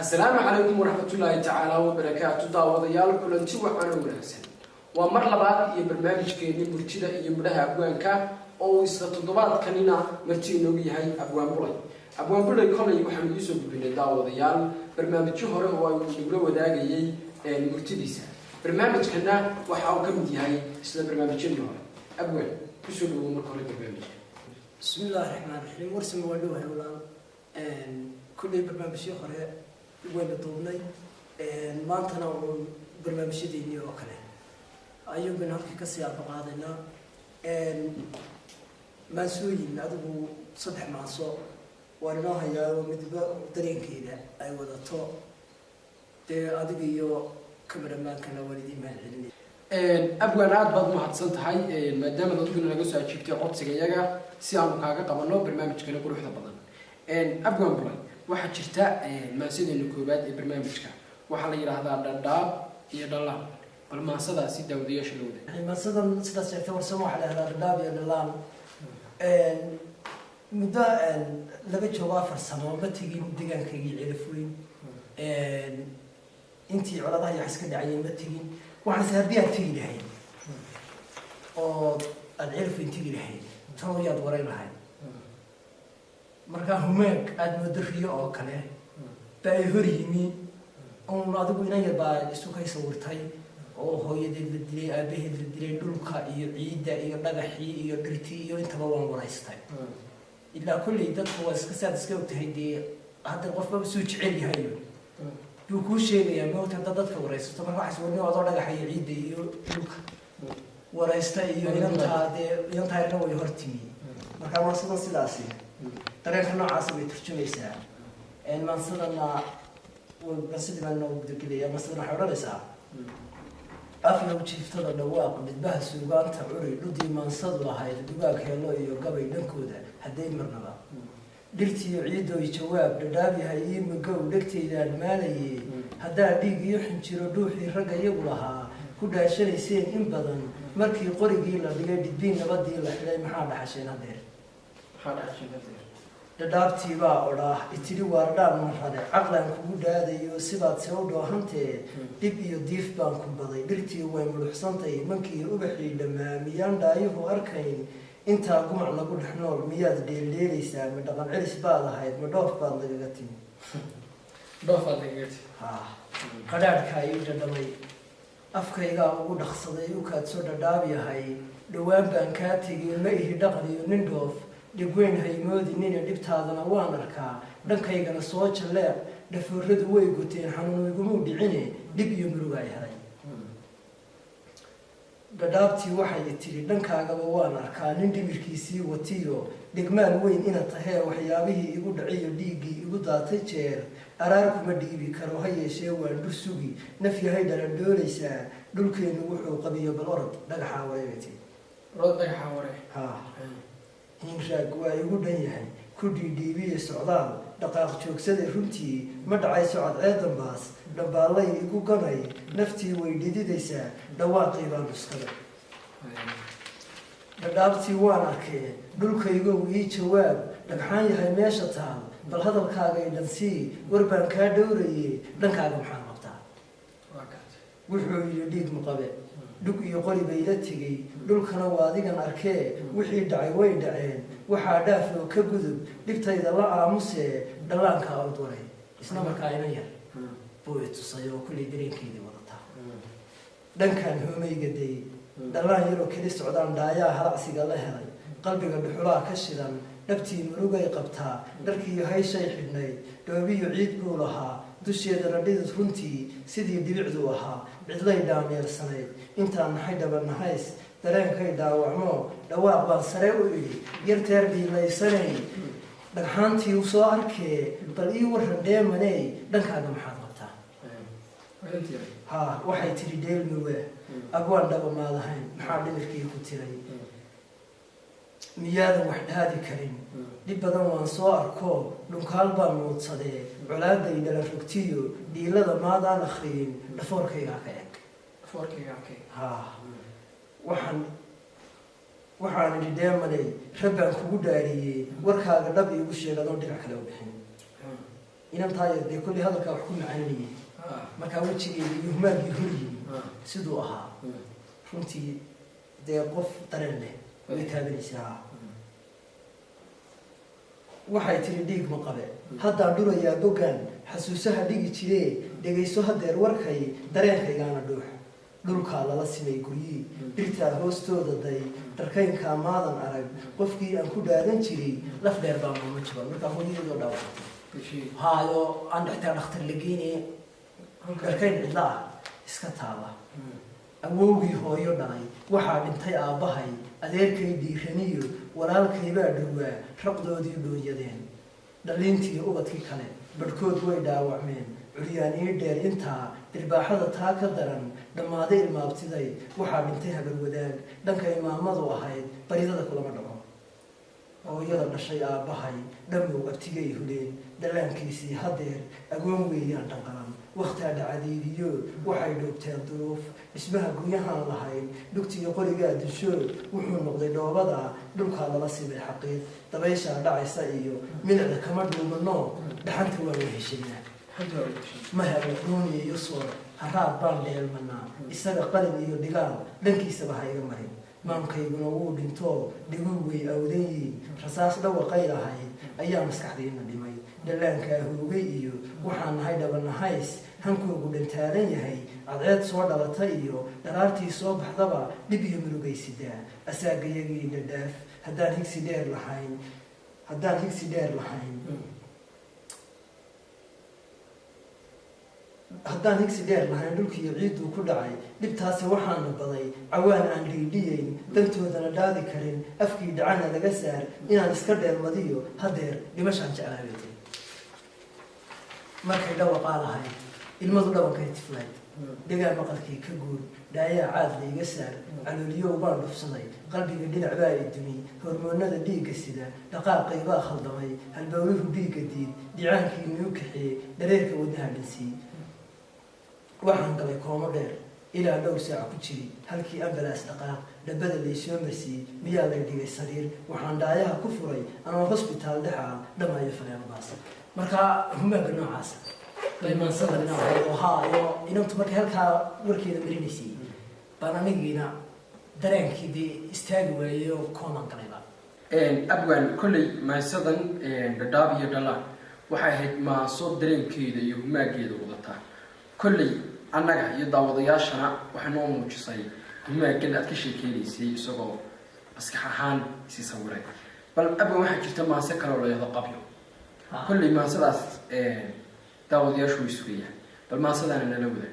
السلام عليكم ورحمة الله تعالى وبركاته داوديال كلنتي وعنا وناسن ومر لبعض برنامج كيني مرتدى يمرها أبوانك أو استطلاعات كنينا مرتين وياهي أبوان بولي أبوان بولي كله يوحنا يوسف بن داوديال برنامج شهر هو يقول وداعي المرتديسة برنامج كنا وحاوكم ديهاي اسم برنامج النهار أبوان كسلوا مركور البرنامج بسم الله الرحمن الرحيم ورسم ولوه ولا كل برنامج شهر وين طولني ما أنتنا برنامج ديني وكله أيوم بنهار كسيار بقادنا مسؤولين أدبو صدح معصو ورناها يا ومدبا درين كذا أي وذا تو ده أدبيو كاميرا مان كنا والدي ما علني أبوان عاد بعض ما حصلت هاي ما دام ضدنا نجلس على شيء تقعد سجياجا سيام كاجا طبعا لو برنامج كنا كل واحد بدن أبوان بلاي واحد شرطة ما سيد النكوبات البرنامج كا وحلا يرى هذا الداب يدلام بالما صدا سيد دودية شلوده يعني ما صدا يعتبر سموح على هذا الداب يدلام مدة لقيت شوافر سما بتيجي دقان كيجي عرفوين أنتي على ظهري حس كده عين بتيجي وعن سهربيها تيجي لهين أو العرف تيجي لهين ترى يا دوري لهين marka humeeg aad madariyo oo kale bay horiyimi oo adigu inay baa isu kay sawirtay oo hooyadeed la dilay aabaheed la dilay dhulka iyo ciida iyo dhagaxii iyo dhirti iyo intaba waan waraystay ilaa kulli dadku waa iska saad u tahay hadda qofba soo jecel yahay buu ku sheegaya moota dadka waraysto marka waxa soo noo dhagax iyo ciida iyo dhulka waraystay iyo inta way hortimi marka waa sidaas طريقة نوع عصبي ترجميسها إن ما صدنا وبسيط ما إنه بدكلي ما صدنا حوالي ساعة أفنى وشيف ترى النواق بتبهس وقام تعوري لودي ما صدوا هاي الدباك هلو يقبل نكوده هدين مرنبا دلتي يعيد ويجواب لدابي هاي مجو دلتي إلى المالي هدا ديج يحنشر روحي رجع يقولها كده شيء سين إن بدن مركي قريجي لا بيجي بين نبضي لا حلا محل حشين هدير حال عشان هذا دابتي بقى إتري وردان مرحلة عقلاً كودا ذي سبات سودو هنتي دبي يضيف بانكم بدي درتي وين بالحصنتي منكي أبحي لما ميان دايه أركين أنت جمع نقول حنور مياد ديلي سام دقن عرس بعض هاي مدوف بعض لقيتي ضاف على ها قدر كاي جدمي أفكار أقول خصدي وكاد سودا دابي هاي دوام بانكاتي ما يهدقني نندوف لقوين هاي مودي نينا دبت هذا نوانركا دنك يجنا صوت لا دفرد ويقتين حنون ويقوموا بعينه دب يمروا هاي قدابتي واحد يتري دنك هذا وانركا نندي مركيسي وتيو دقمان وين إنا تهيا وحيابه يقول عيو ديجي يقول ذاتير أراكم مديبي كانوا هاي شيء وندرسوي نفي هيدا الدوليسا دول كانوا وحوا قبيل بالأرض دق حواريتي رد حواري ها هنشاق ويقول لي كودي ديبي السعودان دقائق شوكسد رمتي مدعي سعود أيضا باس لبالي يقول قمي نفتي ويديدي ديسا دواقي بانسكرة دابتي واناكي دولك يقول يجواب لبحاني هاي ماشتها بل هذا الكاغي لنسي وربان كادوري لنكاغي محان مبتع وحو يديك مقابل دك يقولي بيلتي دولكنا وادينا أركي وحي دعي وين دعين وحاداف وكجذب لبتي دلع عمسة دلان كأرض وري إسنا مكاينيا بويت صيو كل درين كيدي وضطها دن كان هو ميجدي دلان يرو كل سعودان دايا هرأسي قال له قلبي قد حلا كشلا نبتي مروجي قبتها دركي هاي شيء حني دوبي يعيد قولها دشي درديد هنتي سيدي دبعدوها عدلي دامير سنة أنت نحيد بالنحيس درين كيدا وعمو دواق بالسريوي يرتر بي لي سنة دحانتي وصاركي بل يورن ديمني دنك هذا محاضرتها ها وحي تري ديل موه أبوان دابا ما لهين محاضر مركي كتيري مياد وحد هذه كريم لبدن وانصار كو لنكالبا موتصدي علاقة إلى الفكتيو دي لذا ما دان أخرين لفوركي عكيك ها waxaan dhidheemanay rabban kugu dhaariyay warkaaga dhab iigu sheega doon dhinac kale u bixin inantaa dee kolley hadalkaa wax ku macaanayay markaa wejigeeda iyo humaagii horyimi siduu ahaa runtii dee qof dareen leh way taabanaysaa. waxay tiri dhiig ma qabe haddaan dhurayaa bogaan xasuusaha dhigi jiree dhegayso hadeer warkay dareenkaygaana dhuux dhulkaa lala simay guryii dhirtaa hoostooda day dharkaynkaa maadan arag qofkii aan ku dhaadan jiray laf dheer baa maama jiro markaa hooyadeedoo dhaawactay haayo aan dhextaa dhakhtar la geynaya dharkayn cidla ah iska taala. awowgii hooyo dhalay waxaa dhintay aabbahay adeerkay dhiiraniyo walaalkaybaa dhowaa raqdoodii dhooyadeen dhaliintii ubadkii kale badhkood way dhaawacmeen curyaan ii dheer intaa dirbaaxada taa ka daran dhammaaday ilmaabtiday waxaa dhintay habarwadaag dhanka imaamadu ahayd baridada kulama dhaco. hooyada dhashay aabbahay dhammow abtigay huleen dhallaankiisii hadeer agoon weeyaan dhanqalan wakhtaa dhacadiidiyo waxay dhoogteen duruuf dhismaha guryahaan lahayn dhugtiyo qorigaa dushood wuxuu noqday dhoobada dhulkaa lala simay xaqiiq dabayshaa dhacaysa iyo milicda kama dhuumanoo dhaxanta waa weheshanaa ma helo ruuniya iyo soor haraad baan dheelmanaa isaga qalin iyo dhigaal dhankiisaba ha iga marin maamkayguna wuu dhintoo dhiguu way awdan yihiin rasaas dhawaqay lahayd ayaa maskaxdayna dhimay dhallaankaa hoogay iyo waxaan nahay dhabanahays hankoogu dhantaalan yahay cadceed soo dhalata iyo dharaartii soo baxdaba dhib iyo murugaysidaa asaagayagii dhadhaaf haddaan higsi dheer lahayn dhulkiiyo ciidduu ku dhacay dhibtaasi waxaana baday cawaan aan dhiidhiyayn dantoodana dhaadi karin afkii dhacana laga saar inaan iska dheelmadiyo hadeer dhimashaan jeclaabatay. markay dhawaqaa lahayd ilmadu dhabankay tiflayd degaan maqalkii ka guur dhaayaa caad layga saar calooliyow baan dhufsaday qalbiga dhinac baa i dumi hormoonada dhiigga sida dhaqaaqay baa khaldamay halbowluhu dhiigga diid dhicaankii inuu kaxeeyey dhareerka wadnaha dhansii. waxaan galay koomo dheer ilaa dhowr saac ku jiri halkii ambalaas dhaqaaq dhabada laysoo marsiiyey miyaa lay dhigay sariir waxaan dhaayaha ku furay anoo hosbitaal dhex ah dhamaayo faleemabaas. markaa humaaga noocaas laymansada dhinaca haayo inantu markay halkaa warkeeda marinaysay baan anigiina dareenkii dee istaagi waayey oo kooman galayba. abwan kolley maasadan dhadhaab iyo dhalaan waxay ahayd maaso dareenkeeda iyo humaageeda wadataa. kolley annaga iyo daawadayaashana waxay noo muujisay humaagan aad ka sheekeynaysay isagoo maskax ahaan isi sawiray. bal abwan waxaa jirta maase kaloo la yahdo qabyo. kolley maasadaas daawadayaashu way sugayaan bal maasadaana nala wada.